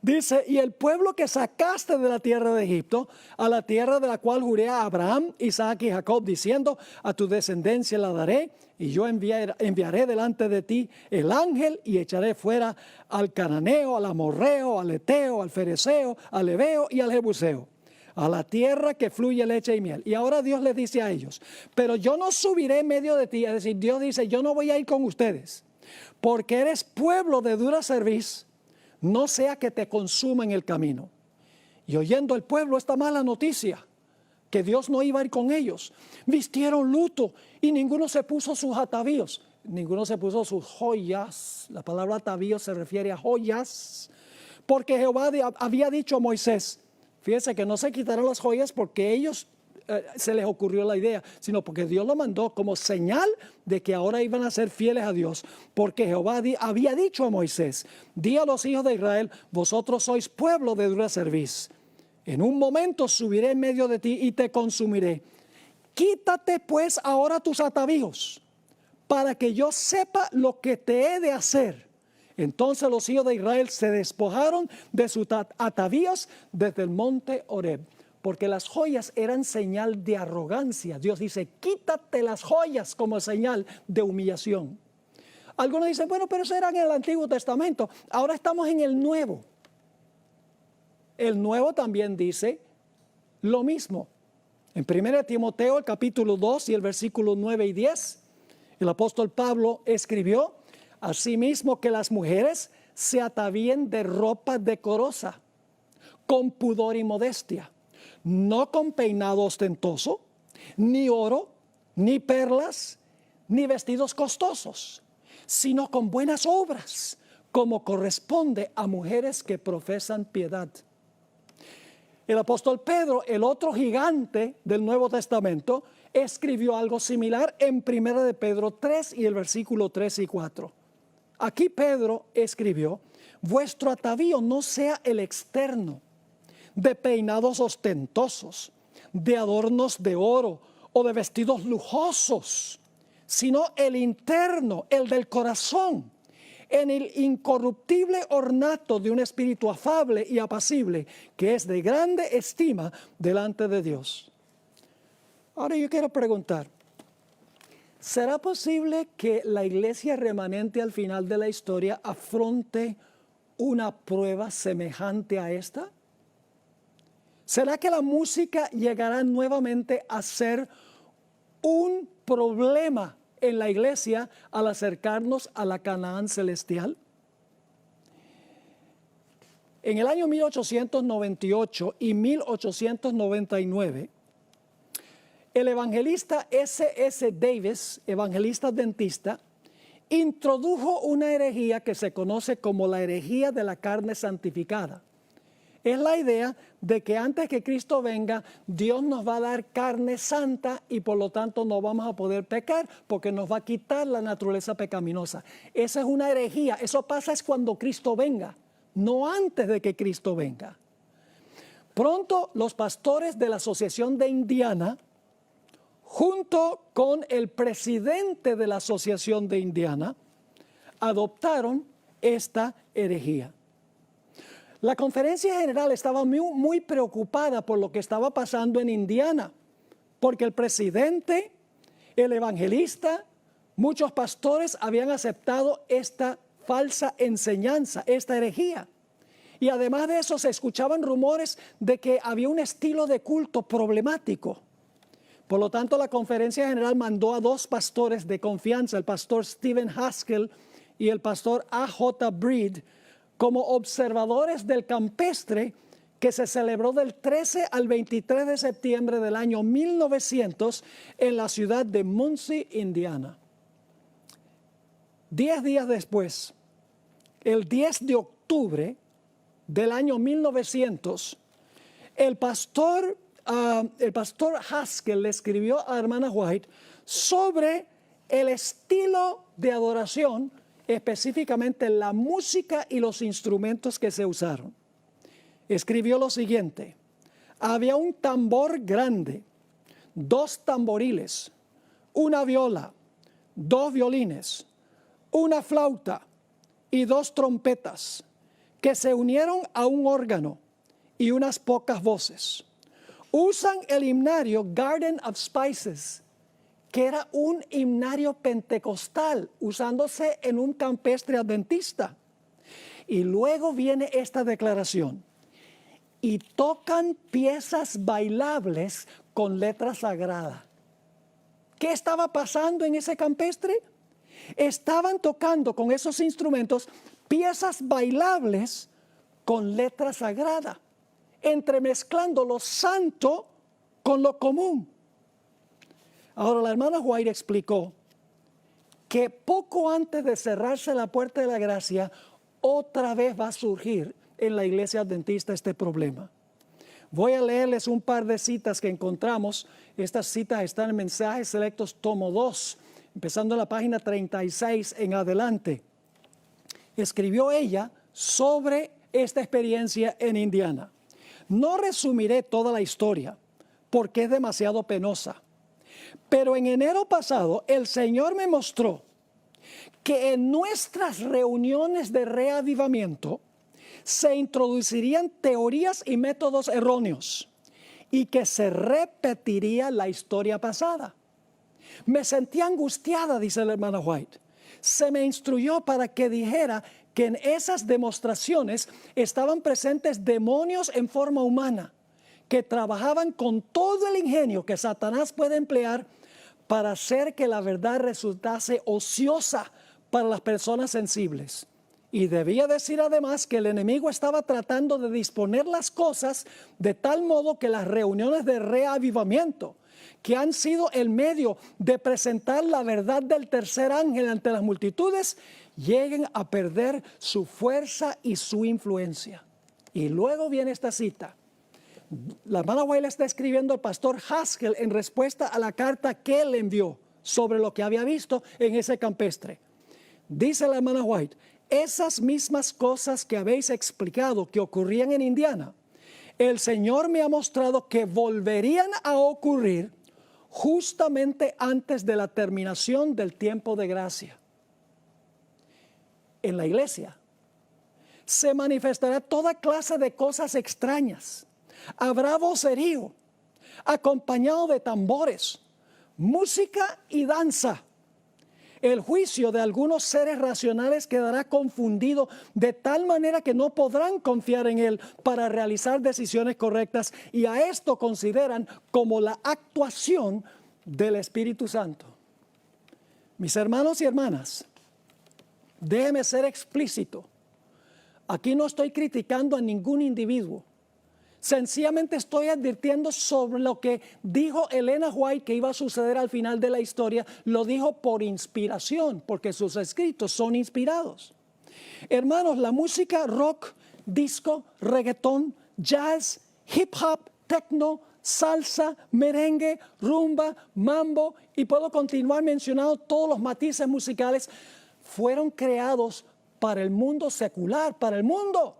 Dice, y el pueblo que sacaste de la tierra de Egipto, a la tierra de la cual juré a Abraham, Isaac y Jacob, diciendo, a tu descendencia la daré, y yo enviaré delante de ti el ángel, y echaré fuera al cananeo, al amorreo, al eteo, al fereceo, al heveo y al jebuseo, a la tierra que fluye leche y miel. Y ahora Dios les dice a ellos, pero yo no subiré en medio de ti. Es decir, Dios dice, yo no voy a ir con ustedes, porque eres pueblo de dura cerviz, no sea que te consuma en el camino. Y oyendo el pueblo esta mala noticia, que Dios no iba a ir con ellos, vistieron luto y ninguno se puso sus atavíos, ninguno se puso sus joyas. La palabra atavío se refiere a joyas, porque Jehová había dicho a Moisés, fíjense que no se quitaron las joyas porque ellos se les ocurrió la idea, sino porque Dios lo mandó como señal de que ahora iban a ser fieles a Dios, porque Jehová había dicho a Moisés, di a los hijos de Israel, vosotros sois pueblo de dura cerviz, en un momento subiré en medio de ti y te consumiré. Quítate pues ahora tus atavíos, para que yo sepa lo que te he de hacer. Entonces los hijos de Israel se despojaron de sus atavíos desde el monte Horeb, porque las joyas eran señal de arrogancia. Dios dice, quítate las joyas como señal de humillación. Algunos dicen, bueno, pero eso era en el Antiguo Testamento. Ahora estamos en el Nuevo. El Nuevo también dice lo mismo. En 1 Timoteo, el capítulo 2 y el versículo 9 y 10, el apóstol Pablo escribió, asimismo que las mujeres se atavíen de ropa decorosa, con pudor y modestia, no con peinado ostentoso, ni oro, ni perlas, ni vestidos costosos, sino con buenas obras, como corresponde a mujeres que profesan piedad. El apóstol Pedro, el otro gigante del Nuevo Testamento, escribió algo similar en 1 de Pedro 3 y el versículo 3 y 4. Aquí Pedro escribió, vuestro atavío no sea el externo, de peinados ostentosos, de adornos de oro o de vestidos lujosos, sino el interno, el del corazón, en el incorruptible ornato de un espíritu afable y apacible, que es de grande estima delante de Dios. Ahora yo quiero preguntar, ¿será posible que la iglesia remanente al final de la historia afronte una prueba semejante a esta? ¿Será que la música llegará nuevamente a ser un problema en la iglesia al acercarnos a la Canaán celestial? En el año 1898 y 1899, el evangelista S.S. Davis, evangelista adventista, introdujo una herejía que se conoce como la herejía de la carne santificada. Es la idea de que antes que Cristo venga, Dios nos va a dar carne santa y por lo tanto no vamos a poder pecar porque nos va a quitar la naturaleza pecaminosa. Esa es una herejía. Eso pasa es cuando Cristo venga, no antes de que Cristo venga. Pronto los pastores de la Asociación de Indiana, junto con el presidente de la Asociación de Indiana, adoptaron esta herejía. La conferencia general estaba muy preocupada por lo que estaba pasando en Indiana, porque el presidente, el evangelista, muchos pastores habían aceptado esta falsa enseñanza, esta herejía. Y además de eso se escuchaban rumores de que había un estilo de culto problemático. Por lo tanto, la conferencia general mandó a dos pastores de confianza, el pastor Stephen Haskell y el pastor A.J. Breed, como observadores del campestre que se celebró del 13 al 23 de septiembre del año 1900 en la ciudad de Muncie, Indiana. 10 días después, el 10 de octubre del año 1900, el pastor Haskell le escribió a la hermana White sobre el estilo de adoración, específicamente la música y los instrumentos que se usaron. Escribió lo siguiente: había un tambor grande, 2 tamboriles, una viola, 2 violines, una flauta y 2 trompetas que se unieron a un órgano y unas pocas voces. Usan el himnario Garden of Spices, que era un himnario pentecostal usándose en un campestre adventista. Y luego viene esta declaración: y tocan piezas bailables con letra sagrada. ¿Qué estaba pasando en ese campestre? Estaban tocando con esos instrumentos piezas bailables con letra sagrada, entremezclando lo santo con lo común. Ahora, la hermana White explicó que poco antes de cerrarse la puerta de la gracia, otra vez va a surgir en la iglesia adventista este problema. Voy a leerles un par de citas que encontramos. Estas citas están en Mensajes Selectos, tomo 2, empezando en la página 36 en adelante. Escribió ella sobre esta experiencia en Indiana. No resumiré toda la historia porque es demasiado penosa. Pero en enero pasado el Señor me mostró que en nuestras reuniones de reavivamiento se introducirían teorías y métodos erróneos y que se repetiría la historia pasada. Me sentí angustiada, dice la hermana White. Se me instruyó para que dijera que en esas demostraciones estaban presentes demonios en forma humana que trabajaban con todo el ingenio que Satanás puede emplear para hacer que la verdad resultase ociosa para las personas sensibles. Y debía decir además que el enemigo estaba tratando de disponer las cosas de tal modo que las reuniones de reavivamiento, que han sido el medio de presentar la verdad del tercer ángel ante las multitudes, lleguen a perder su fuerza y su influencia. Y luego viene esta cita. La hermana White está escribiendo al pastor Haskell en respuesta a la carta que él le envió sobre lo que había visto en ese campestre. Dice la hermana White: esas mismas cosas que habéis explicado que ocurrían en Indiana, el Señor me ha mostrado que volverían a ocurrir justamente antes de la terminación del tiempo de gracia. En la iglesia se manifestará toda clase de cosas extrañas. Habrá vocerío, acompañado de tambores, música y danza. El juicio de algunos seres racionales quedará confundido de tal manera que no podrán confiar en él para realizar decisiones correctas, y a esto consideran como la actuación del Espíritu Santo. Mis hermanos y hermanas, déjeme ser explícito. Aquí no estoy criticando a ningún individuo. Sencillamente estoy advirtiendo sobre lo que dijo Elena White que iba a suceder al final de la historia. Lo dijo por inspiración, porque sus escritos son inspirados. Hermanos, la música rock, disco, reggaetón, jazz, hip hop, techno, salsa, merengue, rumba, mambo, y puedo continuar mencionando todos los matices musicales, fueron creados para el mundo secular, para el mundo.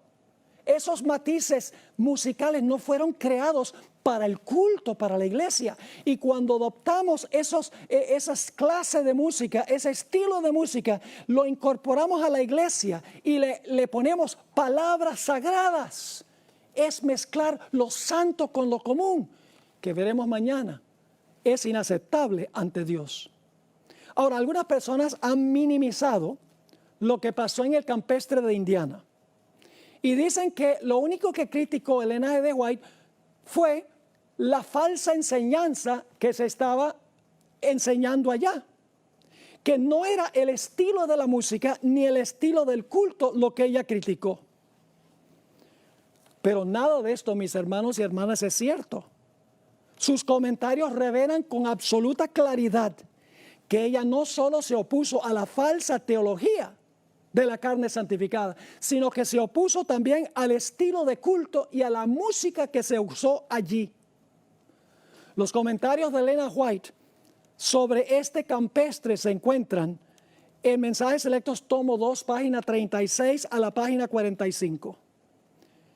Esos matices musicales no fueron creados para el culto, para la iglesia. Y cuando adoptamos esas clases de música, ese estilo de música, lo incorporamos a la iglesia y le ponemos palabras sagradas. Es mezclar lo santo con lo común, que veremos mañana. Es inaceptable ante Dios. Ahora, algunas personas han minimizado lo que pasó en el campestre de Indiana. Y dicen que lo único que criticó Elena G. White fue la falsa enseñanza que se estaba enseñando allá. Que no era el estilo de la música ni el estilo del culto lo que ella criticó. Pero nada de esto, mis hermanos y hermanas, es cierto. Sus comentarios revelan con absoluta claridad que ella no solo se opuso a la falsa teología de la carne santificada, sino que se opuso también al estilo de culto y a la música que se usó allí. Los comentarios de Elena White sobre este campestre se encuentran en Mensajes Selectos, tomo 2, página 36 a la página 45.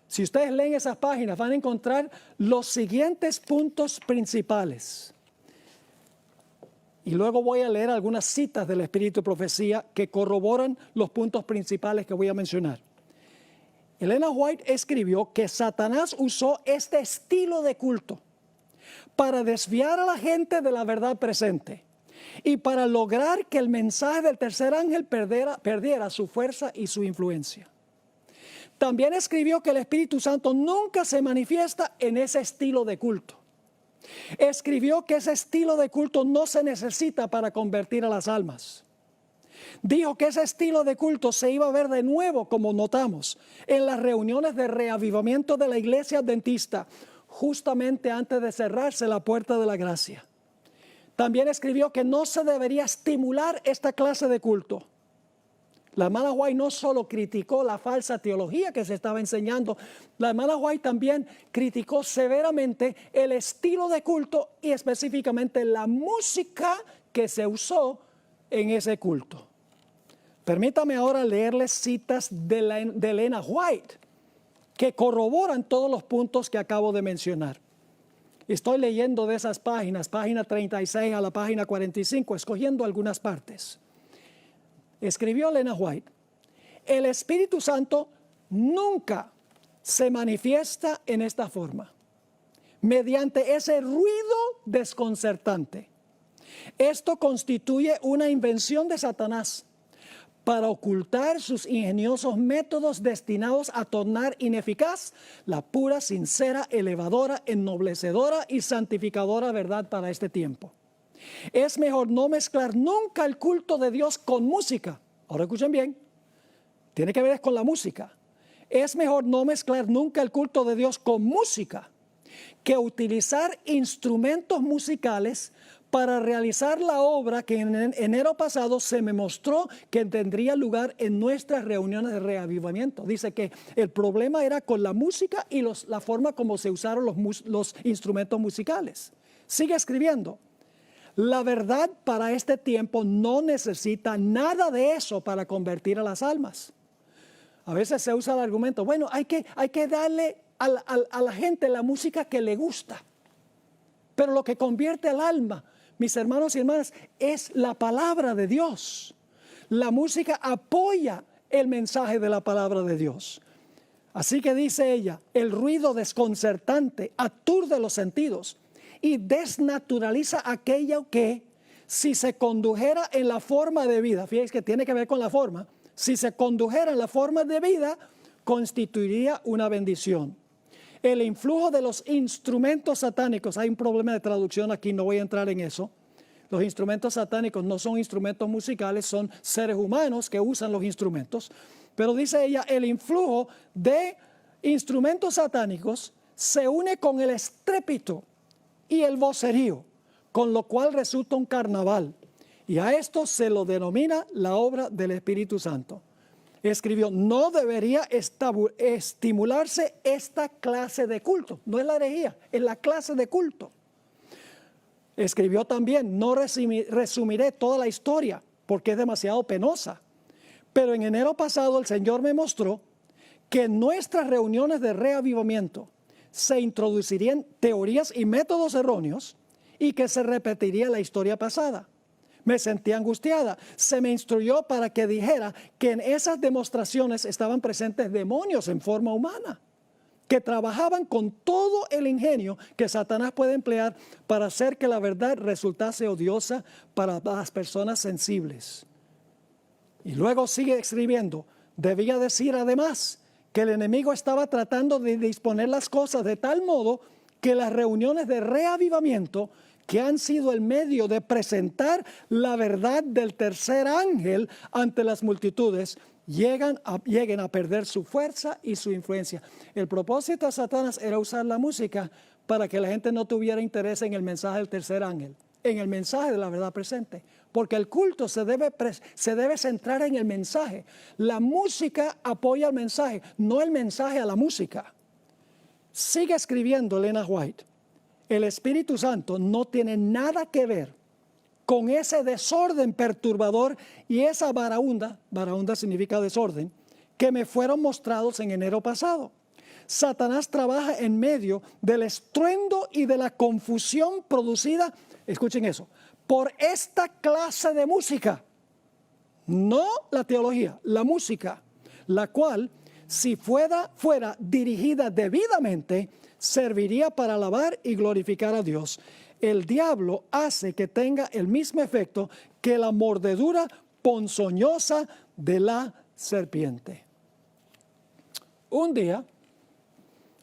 Si ustedes leen esas páginas, van a encontrar los siguientes puntos principales. Y luego voy a leer algunas citas del Espíritu de Profecía que corroboran los puntos principales que voy a mencionar. Elena White escribió que Satanás usó este estilo de culto para desviar a la gente de la verdad presente y para lograr que el mensaje del tercer ángel perdiera su fuerza y su influencia. También escribió que el Espíritu Santo nunca se manifiesta en ese estilo de culto. Escribió que ese estilo de culto no se necesita para convertir a las almas. Dijo que ese estilo de culto se iba a ver de nuevo, como notamos, en las reuniones de reavivamiento de la iglesia adventista, justamente antes de cerrarse la puerta de la gracia. También escribió que no se debería estimular esta clase de culto. La hermana White no solo criticó la falsa teología que se estaba enseñando, la hermana White también criticó severamente el estilo de culto y específicamente la música que se usó en ese culto. Permítame ahora leerles citas de Elena White que corroboran todos los puntos que acabo de mencionar. Estoy leyendo de esas páginas, página 36 a la página 45, escogiendo algunas partes. Escribió Elena White: el Espíritu Santo nunca se manifiesta en esta forma, mediante ese ruido desconcertante. Esto constituye una invención de Satanás para ocultar sus ingeniosos métodos destinados a tornar ineficaz la pura, sincera, elevadora, ennoblecedora y santificadora verdad para este tiempo. Es mejor no mezclar nunca el culto de Dios con música. Ahora escuchen bien, tiene que ver con la música. Es mejor no mezclar nunca el culto de Dios con música que utilizar instrumentos musicales para realizar la obra que en enero pasado se me mostró que tendría lugar en nuestras reuniones de reavivamiento. Dice que el problema era con la música y la forma como se usaron los instrumentos musicales. Sigue escribiendo: la verdad para este tiempo no necesita nada de eso para convertir a las almas. A veces se usa el argumento, bueno, hay que darle a la gente la música que le gusta. Pero lo que convierte al alma, mis hermanos y hermanas, es la palabra de Dios. La música apoya el mensaje de la palabra de Dios. Así que dice ella, el ruido desconcertante aturde los sentidos y desnaturaliza aquello que, si se condujera en la forma de vida, fíjense que tiene que ver con la forma, si se condujera en la forma de vida, constituiría una bendición. El influjo de los instrumentos satánicos, hay un problema de traducción aquí, no voy a entrar en eso. Los instrumentos satánicos no son instrumentos musicales, son seres humanos que usan los instrumentos. Pero dice ella, el influjo de instrumentos satánicos se une con el estrépito y el vocerío, con lo cual resulta un carnaval. Y a esto se lo denomina la obra del Espíritu Santo. Escribió, no debería estimularse esta clase de culto. No es la herejía, es la clase de culto. Escribió también, no resumiré toda la historia porque es demasiado penosa. Pero en enero pasado el Señor me mostró que en nuestras reuniones de reavivamiento se introducirían teorías y métodos erróneos y que se repetiría la historia pasada. Me sentí angustiada. Se me instruyó para que dijera que en esas demostraciones estaban presentes demonios en forma humana, que trabajaban con todo el ingenio que Satanás puede emplear para hacer que la verdad resultase odiosa para las personas sensibles. Y luego sigue escribiendo, debía decir además que el enemigo estaba tratando de disponer las cosas de tal modo que las reuniones de reavivamiento, que han sido el medio de presentar la verdad del tercer ángel ante las multitudes, lleguen a perder su fuerza y su influencia. El propósito de Satanás era usar la música para que la gente no tuviera interés en el mensaje del tercer ángel, en el mensaje de la verdad presente, porque el culto se debe centrar en el mensaje. La música apoya el mensaje, no el mensaje a la música. Sigue escribiendo Elena White, el Espíritu Santo no tiene nada que ver con ese desorden perturbador y esa varaunda significa desorden, que me fueron mostrados en enero pasado. Satanás trabaja en medio del estruendo y de la confusión producida, escuchen eso, por esta clase de música, no la teología, la música, la cual, si fuera dirigida debidamente, serviría para alabar y glorificar a Dios. El diablo hace que tenga el mismo efecto que la mordedura ponzoñosa de la serpiente. Un día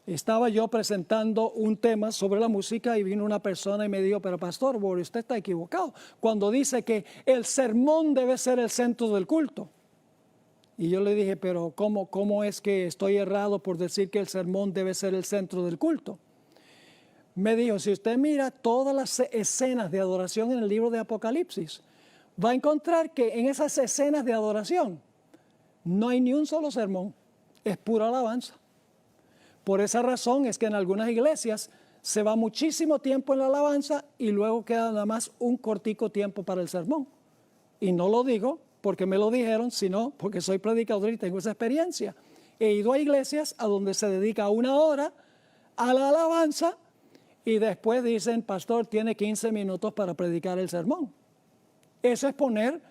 estaba yo presentando un tema sobre la música y vino una persona y me dijo, pero pastor, usted está equivocado cuando dice que el sermón debe ser el centro del culto. Y yo le dije, pero ¿cómo es que estoy errado por decir que el sermón debe ser el centro del culto? Me dijo, si usted mira todas las escenas de adoración en el libro de Apocalipsis, va a encontrar que en esas escenas de adoración no hay ni un solo sermón, es pura alabanza. Por esa razón es que en algunas iglesias se va muchísimo tiempo en la alabanza y luego queda nada más un cortico tiempo para el sermón. Y no lo digo porque me lo dijeron, sino porque soy predicador y tengo esa experiencia. He ido a iglesias a donde se dedica 1 hora a la alabanza y después dicen, pastor, tiene 15 minutos para predicar el sermón. Eso es poner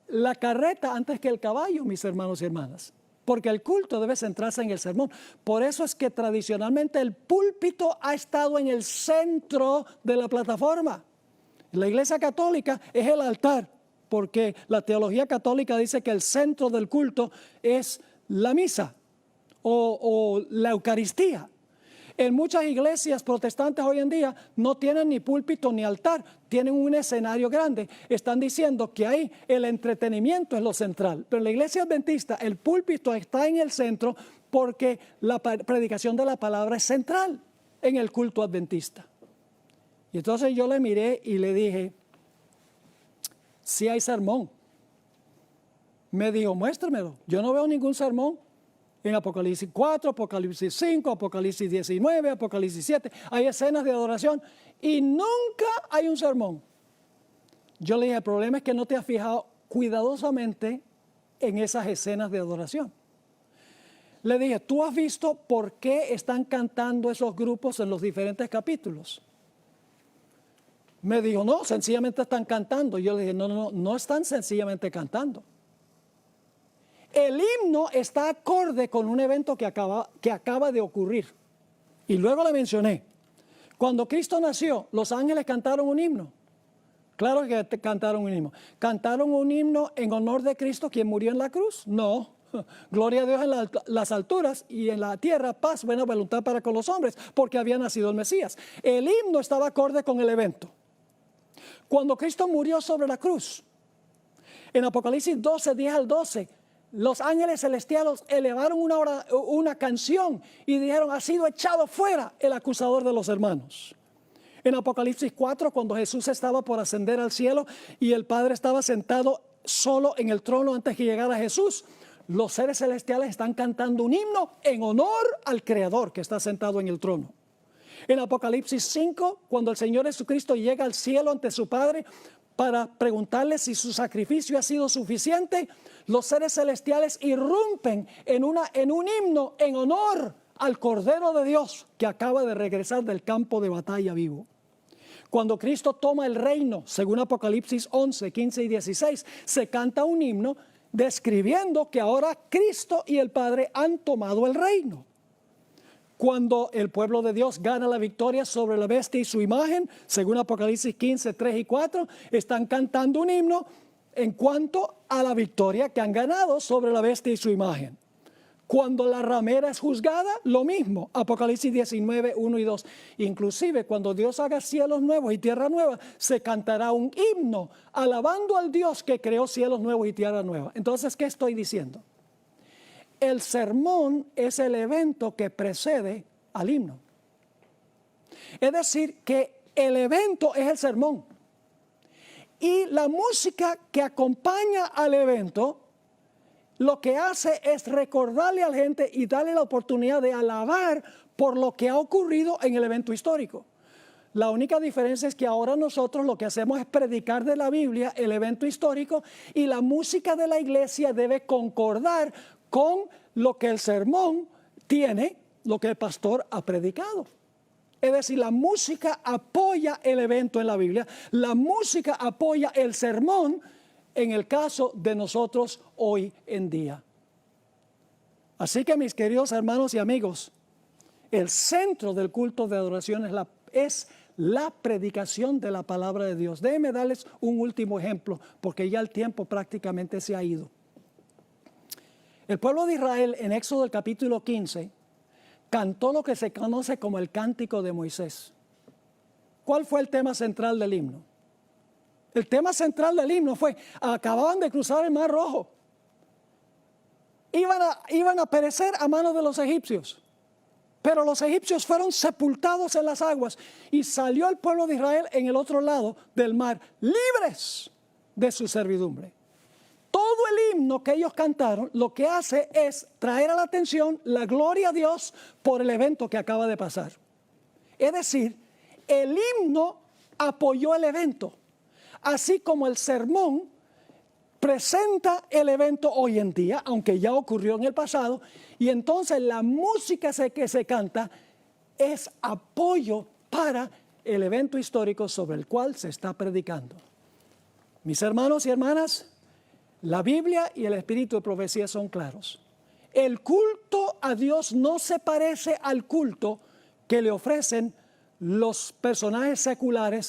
la carreta antes que el caballo, mis hermanos y hermanas. Porque el culto debe centrarse en el sermón. Por eso es que tradicionalmente el púlpito ha estado en el centro de la plataforma. La Iglesia Católica es el altar, porque la teología católica dice que el centro del culto es la misa o la Eucaristía. En muchas iglesias protestantes hoy en día no tienen ni púlpito ni altar, tienen un escenario grande. Están diciendo que ahí el entretenimiento es lo central. Pero en la iglesia adventista el púlpito está en el centro porque la predicación de la palabra es central en el culto adventista. Y entonces yo le miré y le dije, sí hay sermón. Me dijo, muéstramelo. Yo no veo ningún sermón. En Apocalipsis 4, Apocalipsis 5, Apocalipsis 19, Apocalipsis 7, hay escenas de adoración y nunca hay un sermón. Yo le dije, el problema es que no te has fijado cuidadosamente en esas escenas de adoración. Le dije, ¿tú has visto por qué están cantando esos grupos en los diferentes capítulos? Me dijo, no, sencillamente están cantando. Yo le dije, no están sencillamente cantando. El himno está acorde con un evento que acaba de ocurrir. Y luego le mencioné, cuando Cristo nació, los ángeles cantaron un himno. Claro que cantaron un himno. ¿Cantaron un himno en honor de Cristo, quien murió en la cruz? No. Gloria a Dios en las alturas y en la tierra, paz, buena voluntad para con los hombres, porque había nacido el Mesías. El himno estaba acorde con el evento. Cuando Cristo murió sobre la cruz, en Apocalipsis 12, 10 al 12, los ángeles celestiales elevaron una canción y dijeron, ha sido echado fuera el acusador de los hermanos. En Apocalipsis 4, cuando Jesús estaba por ascender al cielo y el Padre estaba sentado solo en el trono antes que llegara Jesús, los seres celestiales están cantando un himno en honor al Creador que está sentado en el trono. En Apocalipsis 5, cuando el Señor Jesucristo llega al cielo ante su Padre, para preguntarle si su sacrificio ha sido suficiente, los seres celestiales irrumpen en un himno en honor al Cordero de Dios que acaba de regresar del campo de batalla vivo. Cuando Cristo toma el reino, según Apocalipsis 11, 15 y 16, se canta un himno describiendo que ahora Cristo y el Padre han tomado el reino. Cuando el pueblo de Dios gana la victoria sobre la bestia y su imagen, según Apocalipsis 15, 3 y 4, están cantando un himno en cuanto a la victoria que han ganado sobre la bestia y su imagen. Cuando la ramera es juzgada, lo mismo, Apocalipsis 19, 1 y 2. Inclusive cuando Dios haga cielos nuevos y tierra nueva, se cantará un himno alabando al Dios que creó cielos nuevos y tierra nueva. Entonces, ¿qué estoy diciendo? El sermón es el evento que precede al himno. Es decir, que el evento es el sermón. Y la música que acompaña al evento lo que hace es recordarle a la gente y darle la oportunidad de alabar por lo que ha ocurrido en el evento histórico. La única diferencia es que ahora nosotros lo que hacemos es predicar de la Biblia el evento histórico y la música de la iglesia debe concordar con lo que el sermón tiene, lo que el pastor ha predicado. Es decir, la música apoya el evento en la Biblia, la música apoya el sermón en el caso de nosotros hoy en día. Así que, mis queridos hermanos y amigos, el centro del culto de adoración es la predicación de la palabra de Dios. Déjenme darles un último ejemplo, porque ya el tiempo prácticamente se ha ido. El pueblo de Israel en Éxodo capítulo 15 cantó lo que se conoce como el Cántico de Moisés. ¿Cuál fue el tema central del himno? El tema central del himno fue, acababan de cruzar el Mar Rojo. Iban a perecer a manos de los egipcios. Pero los egipcios fueron sepultados en las aguas y salió el pueblo de Israel en el otro lado del mar, libres de su servidumbre. Todo el himno que ellos cantaron lo que hace es traer a la atención la gloria a Dios por el evento que acaba de pasar. Es decir, el himno apoyó el evento. Así como el sermón presenta el evento hoy en día, aunque ya ocurrió en el pasado, y entonces la música que se canta es apoyo para el evento histórico sobre el cual se está predicando. Mis hermanos y hermanas, la Biblia y el espíritu de profecía son claros. El culto a Dios no se parece al culto que le ofrecen los personajes seculares